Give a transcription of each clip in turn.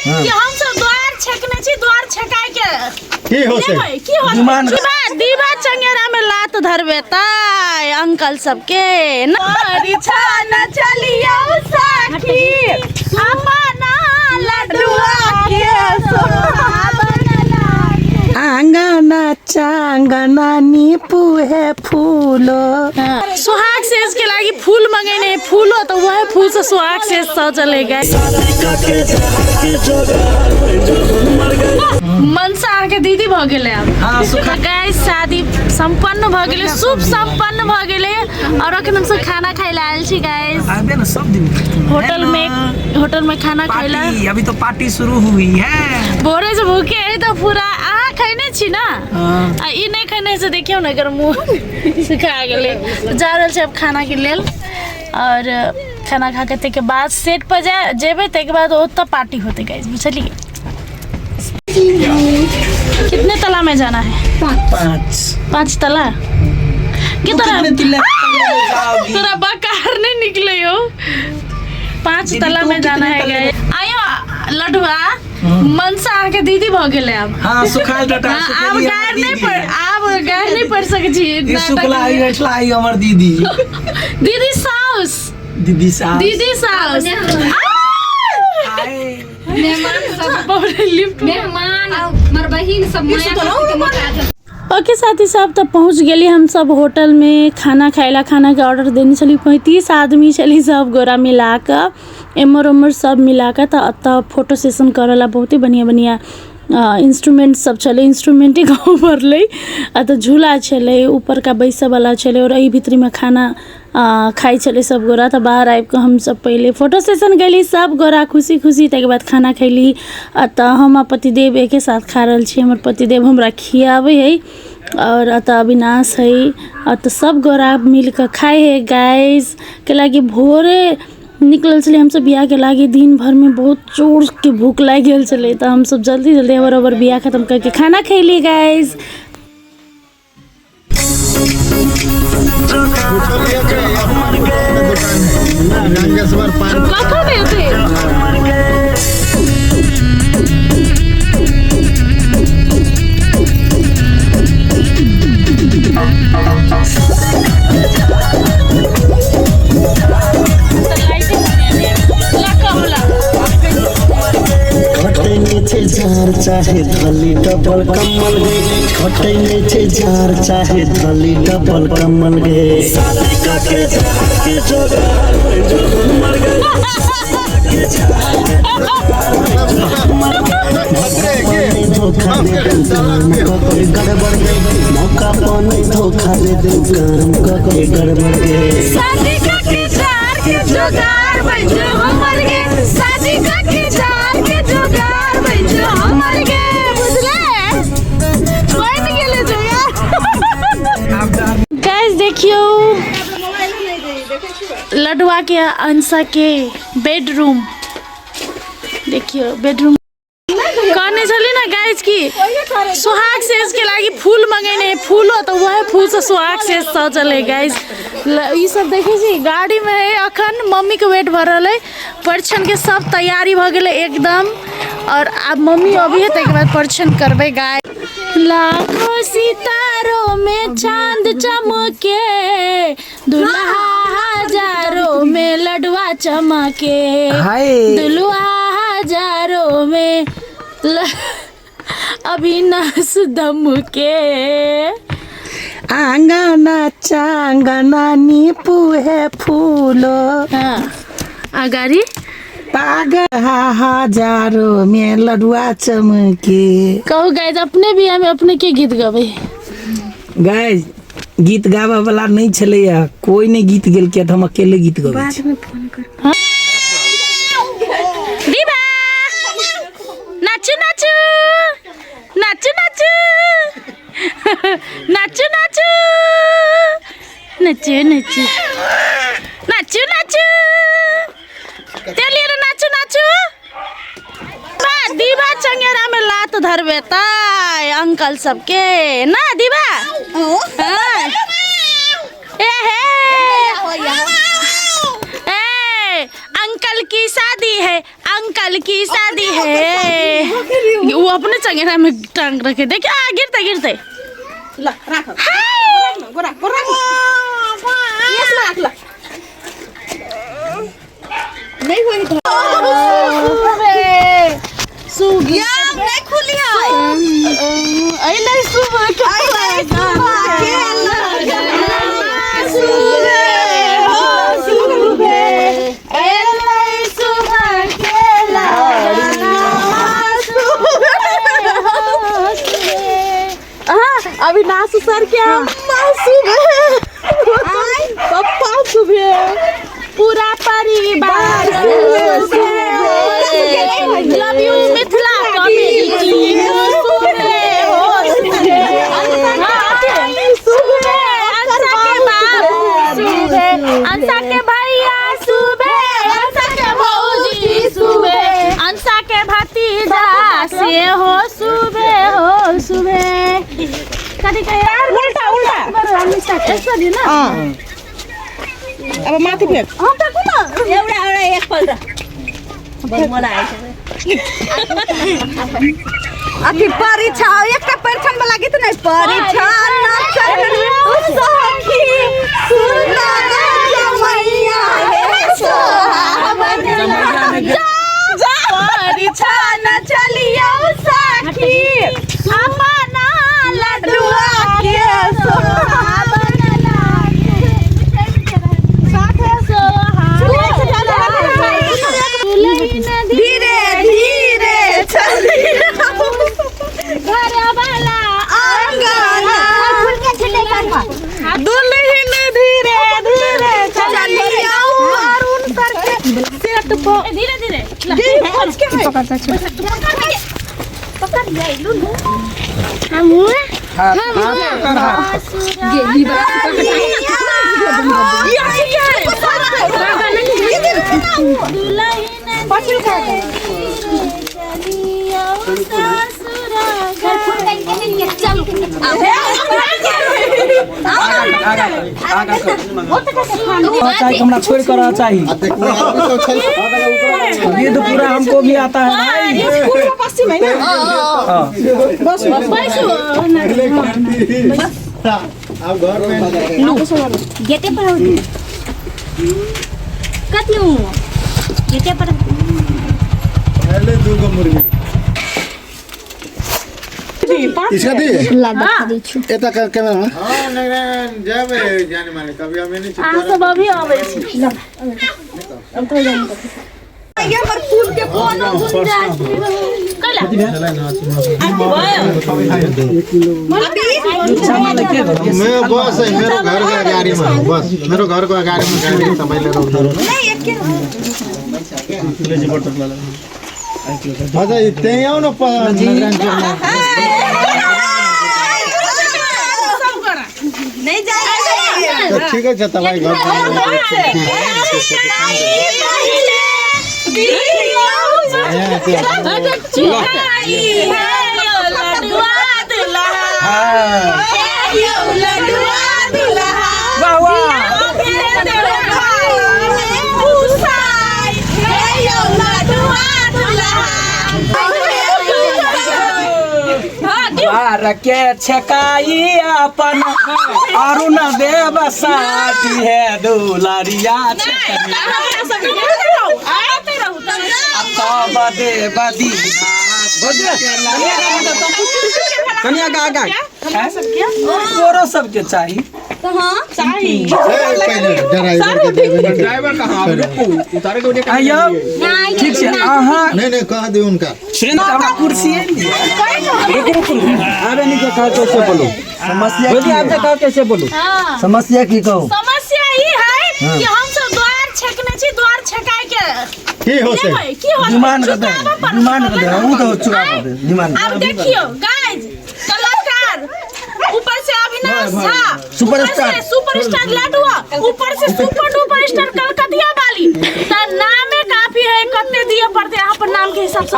कि हम सब द्वार छकने छी, द्वार छकाय के की होते की होते दीवा चंगेरा में लात धरबे ताय अंकल सबके नारी छाना चलिया सखी अपना लड्डुआ के आंगना चांगना नीपुहे फूलो। सुहाग से इसके लागी फूल मंगेने फूलो तो वह फूल से सुहाग से सजलेगा। मनसा के दीदी भ गेले अब गाइस शादी संपन्न भ गेले, शुभ संपन्न भ गेले और अखन हम सब खाना खाइ ला आइल छी गाइस। आबे ना सब दिन होटल में खाना खाइला। अभी तो पार्टी शुरू हुई है। भोरे से भूखे है तो पूरा खैने छी ना ई नहीं खैने से देखियो ना अगर मुंह सुखा गेले। जा रहल छै अब खाना के लेल और खाना खा के के बाद सेट पर जेबे ते के बाद ओत पार्टी होते गाइस बुझलिए। कितने तला में जाना है? 5 तला। तोरा बकार नहीं निकले हो। 5 तला में जाना है गाइस। आयो लडुआ मनसा के दीदी भ गेले अब। हां सुखाल डाटा अब गायर नहीं पढ़ सके छी। ये सुखला आई हमर दीदी दीदी साउस ओके साथी सब तब पहुँच गए हम सब होटल में खाना खाइला। खाना के ऑर्डर देने चली 35 आदमी चली सब गोरा मिला कर एमर उमर सब मिला कर तब फोटो सेशन करला। बहुत ही बढ़िया इंस्ट्रूमेंट सब चले, इंस्ट्रूमेंटे गाँव भरल तो झूला चले, ऊपर का बैसा वाला चले और यही भीतरी में खाना खाई चले सब गोरा। तो बाहर आब के हम सब पहले फोटो सेशन गली सब गोरा खुशी तक बाद खाना खैली। तो हम पतिदेव एक साथ खा रहा छी। हमर पतिदेव हमरा खियावे है और अतः अविनाश है तो सब गोरा मिल कर खाए है गाइस के लागी। भोरे निकल चले हम सब बियाह के लागी। दिन भर में बहुत जोर के भूख लग गल चले तो हम सब जल्दी अबर बियाह खत्म करके खाना खैली गाइस। चाहे धली डबल कमल गे खटै नै छै झार चाहे धली डबल कमल गे शादी का के जोगार जो मर गए धोखा दे कोई गड़बड़ मौका पानी धोखा दे काम कोई गड़बड़ गे शादी का के जार के जोगार जो मर गए शादी का के जार के जोगार गाइस देखियो लडुआ के अंसा के बेडरूम देखियो। बेडरूम कहने चली ना गाइस की सुहाग से इसके लागी फूल मंगेने फूलो तो वह फूल से सुहाग से सजले गाइस। ये सब देखे छी गाड़ी में है अखन मम्मी के वेट भर रहा है। परिछन के सब तैयारी भ गेले एकदम और अब मम्मी अभी है तक बाद परिछन करबे गाइस। लाखों सितारों में चांद चमके दुल्हा हजारों में लडुआ चमके दुल्हा हजारों में अविनाश धमके। आंगना चांगना नीपुहे फूलो। अगाड़ी पागल हजारों में लडुआ चमके। कहो गाइस अपने भी हमें अपने के गीत गावे गाइस गीत गावा वाला नहीं चले कोई ने गीत गेल के हम अकेले गीत गावे बाद में फोन कर। दीवा नाचू नाचू नाचू नाचू नाचू नाचू नाचू नाचू नाचू तेलिए नाचू नाचू दीवा चंगेरा में लात धरबे ताय अंकल सबके ना दीवा। अंकल की शादी है अंकल की शादी है। वो अपने चंगेरा में टांग रखे देखिए गिरते गिरते अभी नासु सर क्या सुबह पप्पा सुबह पूरा परिवार लव यू मिथिला कम्युनिटी अंसा के भैया सुबह अंसा के भौजी सुबह अंसा के भतीजा से हो सुबह कधी काय उल्टा उल्टा ऐसा दे ना अब माथि फेक हम टाकू ना एउटा एक पल्ट मलाई अति परीक्षा एकटा परीक्षा में लागि त नै परीक्षा परीक्षा न चलियो साखी अपना लडुआ के धीरे धीरे चलियो घर वाला दुल्हन धीरे धीरे चलियो अरुण सर के सेट पर धीरे धीरे पकड़ ले लुलु हम हमरा छोड़ कर चाहिए ये तो पूरा हमको भी आता है गेटे पर होती कति हूँ गेटे पर पहले 2 मुर्गी इसका दे एता कैमरा में हां नहीं जब जाने माने कभी हमें नहीं आ सब अभी आवे ये पर फूल के कोनो गुंजाइश कला मैं बस है मेरे घर का गाड़ी में बस मेरे घर का गाड़ी में गाड़ी समय ले रहा हूं नहीं एक अच्छा इतने ही आओ ना नहीं जाएगा तो ठीक है तब भाई घर के छकाई अपन अरुण देव साथी है दुलारिया बदे बदी कन्या गागा तोरो सबके चाहिए ड्राइवर कहाँ उतारे को आइयो ठीक है अहाँ नहीं कह दे उनका सुरेंद्र कुर्सी है अरे नहीं कहा कैसे बोलो समस्या बोलिए आप कहा कैसे बोलो समस्या की कहो समस्या ई है कि हम सब द्वार छेकने छी द्वार छकाय के होते डिमांड कर दे वो तो चुका दे डिमांड अब देखियो गाइस कलाकार ऊपर से अविनाश झा सुपरस्टार लाडुआ ऊपर से सुपर डुपर स्टार कलकतिया वाली त नाम में काफी है कते दिए पड़ते यहाँ पर नाम के हिसाब से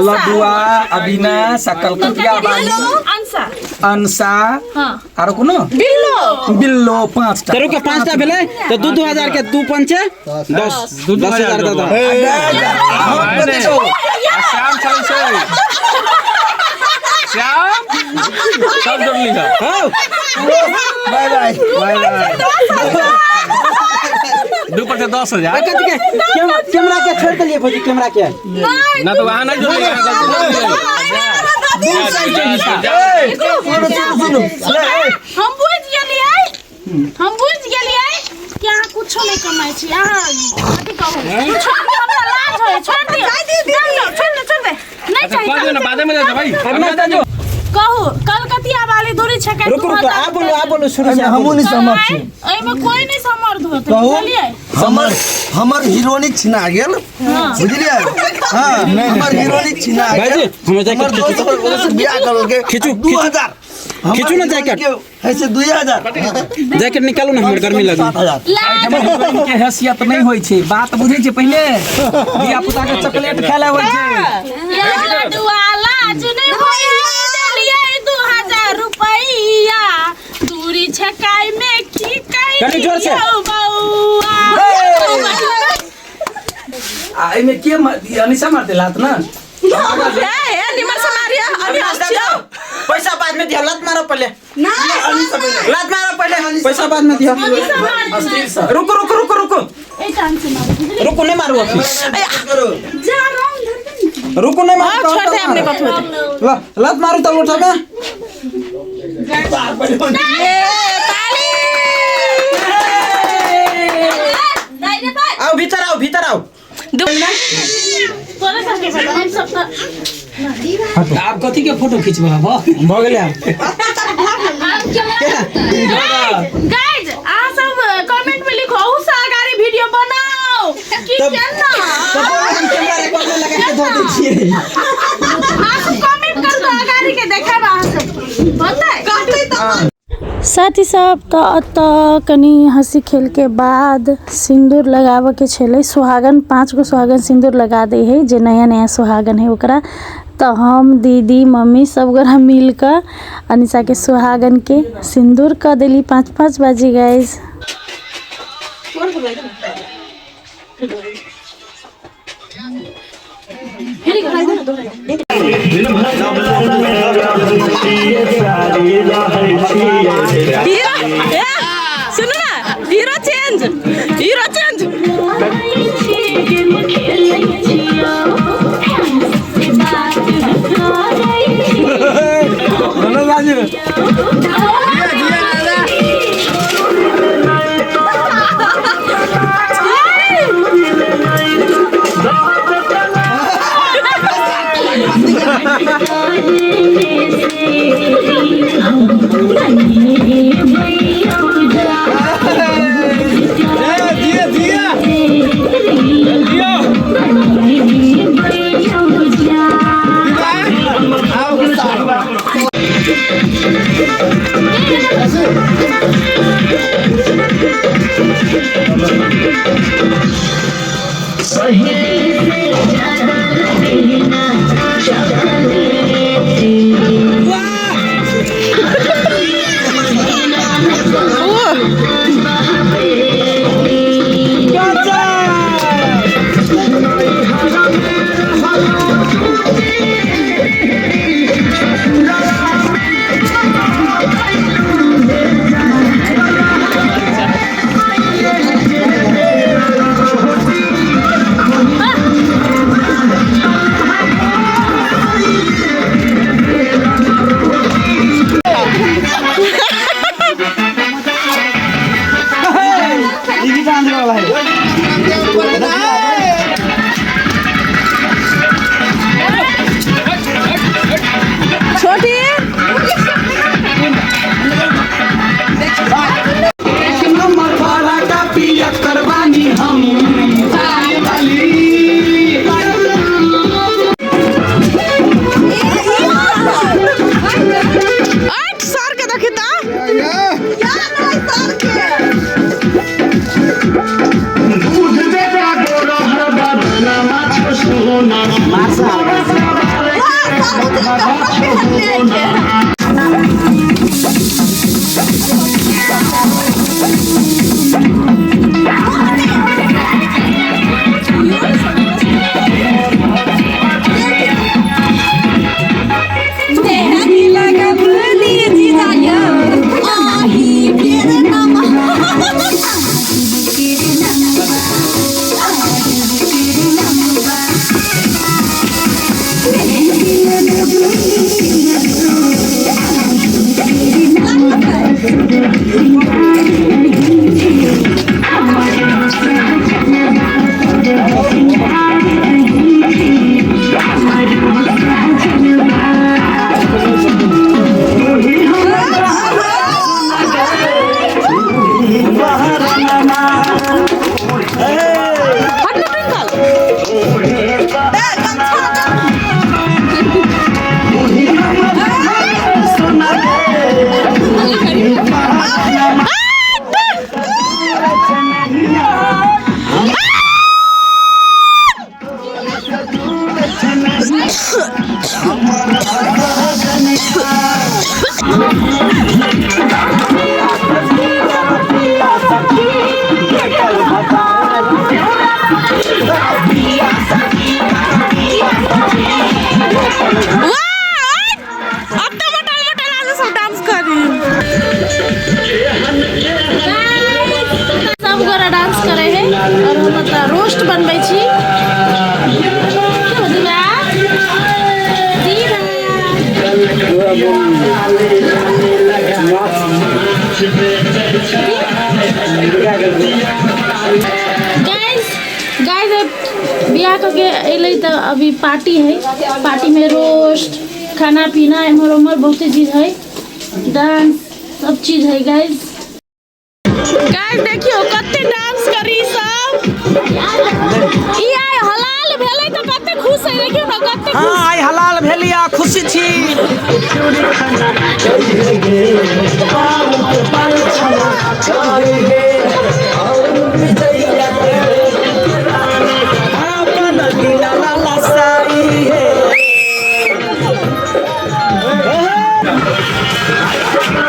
लडुआ अविनाश कलकतिया वाली अंसा अंसा हाँ आरो कोनो बिल्लो 5टा तेरे के 5टा भेले तो 2000 के 2 पंचे 10,000 दादा श्याम चल से श्याम सब जोड़ लिखा बाय बाय बाय बाय 2 पर से 10,000 कैमरा के छोड़ के लिए भौजी कैमरा के ना तो वहां नहीं जोड़ लिखा हम बुझ गेलिए कि अहाँ कुछो नहीं कमाई छी अहाँ कथि कहू छोड़ दे हमरा लाज होय छोड़ दे छोड़ दे नहीं चाहिए कह दो ना बाद में भाई कहू कलकतिया वाली दूरी छके रुको रुको आप बोलो शुरू से हमहु नहीं समझ छी एई में कोई नहीं समर्थ होते चलिए हमर हीरोइनिक छिना गेल बुझलिए हां हमर हीरोइनिक छिना गेल भाईजी हम जैकेट दोस्त बियाह कर के खींचू 2000 खींचू ना जैकेट ऐसे 2000 जैकेट निकालू ना हमर गर्मी लगे के हैसियत नहीं होय छै बात बुझै छै पहिले बिया पुता के चॉकलेट खाला होय छै या लडुआला जुने होई देलिए 2000 रुपैया दूरी छकाई में की कई कनी जोर से बउआ आ एमे के अनिसा मारते लात ना निमन से मारिया अभी हंसियो पैसा बाद में दिया लात मारो पहले लात मारो पहले पैसा बाद में दिया रुको रुको रुको रुको ए टांग से मारो रुको नहीं मारो अभी जा रहा हूं रुको नहीं मारो छोड़ दे हमने बात होती लात मारो तो उठा में आओ भीतर आओ तोरे सबके बेटा हम सब आप कथि के फोटो खींचबा भ गेलै गाइस आ सब कमेंट में लिखो उस आगारी वीडियो बनाओ की केना हम कैमरा रिकॉर्ड में लगा के धो दै छियै आ सब कमेंट कर दो आगारी के देखाबा आ सब बताए साथी साहब तो कनी हंसी खेल के बाद सिंदूर लगावे के छले सुहागन 5 गो सुहागन सिंदूर लगा दे है जे नया नया सुहागन है ओकरा तो हम दीदी मम्मी सब गोरा मिल कर अनिशा के सुहागन के सिंदूर कर देली 5-5 बाजी गाइस सुनो ना हीरो चेंज मासा सब गोरा डांस करे है और हम रोस्ट बनबै छी। बियाह करके अल तो अभी पार्टी है, पार्टी में रोस्ट खाना पीना एमर उमर बहुत चीज है, डांस सब चीज है। गाइस देखियो कते डांस करी सब। ई आइ हलाल भेलै त कते खुश है, देखियो ना कते खुश। हां आइ हलाल भेलिया, खुशी छी।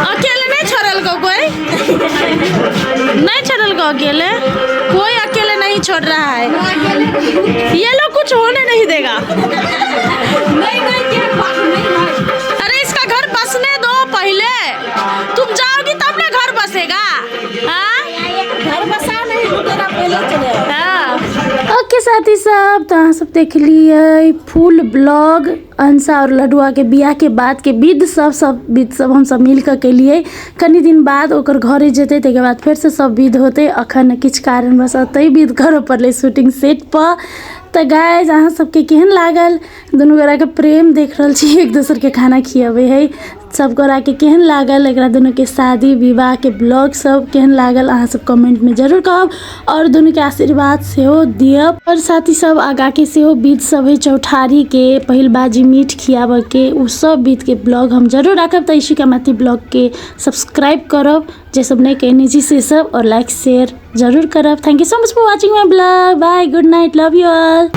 अकेले नहीं छोड़ल को कोई, नहीं छोड़ल को अकेले, कोई अकेले नहीं छोड़ रहा है। ये लोग कुछ होने नहीं देगा। अरे इसका घर बसने दो पहले, तुम जाओगी तब ना घर बसेगा। घर बसा नहीं तेरा पहले चले। ओके साथी सब, तो अहाँ सब देख लिए फुल ब्लॉग अंशा और लडुआ के बियाह के बाद के विध सब हम सब मिल के लिए। कनी दिन बाद ओकर घरे जेते, तेके बाद फिर से सब विध होते। अखन किछ कारणवश अतै विध घर पड़ले शूटिंग सेट पर। तो गाइज अहाँ सबके केहन लागल, दुनू गोरा के प्रेम देख रहल छी, एक दूसर के खाना खियावे है। सब गोरा के केहन लागल, एकरा दुनू के शादी विवाह के ब्लॉग सब केहन लागल अहाँ सब कमेंट में जरूर कहब, और दुनू के आशीर्वाद सेहो दियब। और साथी सब आगा के सेहो विध सब है, चौठारी के पहिल बाजी मीठ खियाब के, उ सब विध के ब्लॉग हम जरूर रखब। तो इसी के माथी ब्लॉग के सब्सक्राइब करब जे सब नहीं कहने जी से सब, और लाइक शेयर जरूर करब। Thank you so much for watching my blog. Bye, good night, love you all.